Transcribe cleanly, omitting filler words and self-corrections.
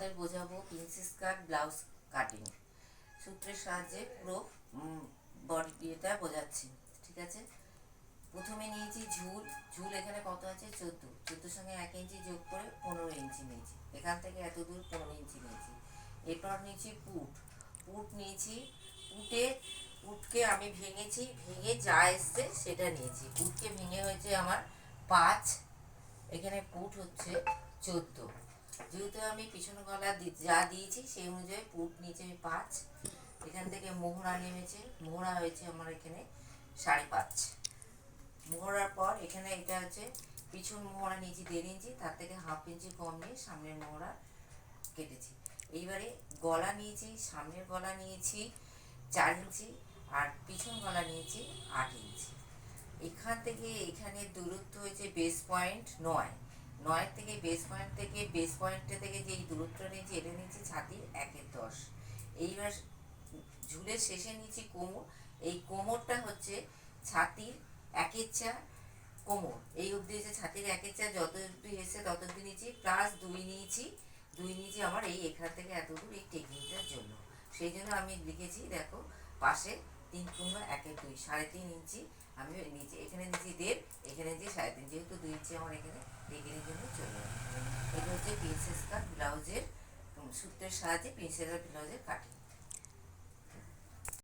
তোমাদের বোঝাবো প্রিন্সেস কাট blouse cutting. সূত্রের সাহায্যে পুরো বডি এটা বোঝাচ্ছি, ঠিক আছে। প্রথমে নিয়েছি ঝুল। ঝুল এখানে কত আছে? 14। 14 সঙ্গে 1 ইঞ্চি যোগ করে 15 ইঞ্চি নিয়েছি। এখান থেকে এত দূর 15 ইঞ্চি নিয়েছি। এরপর নিয়েছি পুট। পুট নিয়েছি। পুটকে আমি ভেঙেছি, ভেঙে যা এসছে সেটা নিয়েছি। পুটকে ভেঙে হয়েছে আমার 5। এখানে পুট হচ্ছে 14। যেহেতু আমি পিছন গলা যা দিয়েছি সেই অনুযায়ী পুট নিচে আমি 5। এখান থেকে মোহরা নেমেছে, মোহরা হয়েছে আমার এখানে 5.5। মোহরার পর এখানে এটা হচ্ছে পিছন মোহরা নিয়েছি 1.5 ইঞ্চি, তার থেকে 1/2 ইঞ্চি কম নিয়ে সামনের মোহরা কেটেছি। এইবারে গলা নিয়েছি, সামনের গলা নিয়েছি 4 ইঞ্চি আর পিছন গলা নিয়েছি 8 ইঞ্চি। এখান থেকে এখানে দূরত্ব হয়েছে বেস পয়েন্ট 9। 9 থেকে বেস পয়েন্টে থেকে যেই দূরত্বটা নিয়েছি এটা নিয়েছি ছাতির 1/10। এইবার ঝুলের শেষে নিয়েছি কোমর। এই কোমরটা হচ্ছে ছাতির 1/4 কোমর। এই অবধি এসে ছাতির 1/4 যত অবধি এসে তত অবধি নিয়েছি, প্লাস 2 নিয়েছি। 2 নিয়েছি আমার এই এখান থেকে এত দূর এই টেকনিকটার জন্য। সেই জন্য আমি লিখেছি, দেখো পাশে 3 × 1/2 3.5 ইঞ্চি আমি নিচে এখানে নিচে 1.5, এখানে নিচে 3.5, যেহেতু 2 ইঞ্চি আমার এখানে টেকিংয়ের জন্য চলে যাবে। এটা হচ্ছে প্রিন্সেস কাট ব্লাউজের সূত্রের সাহায্যে প্রিন্সেস কাট ব্লাউজের কাটিং।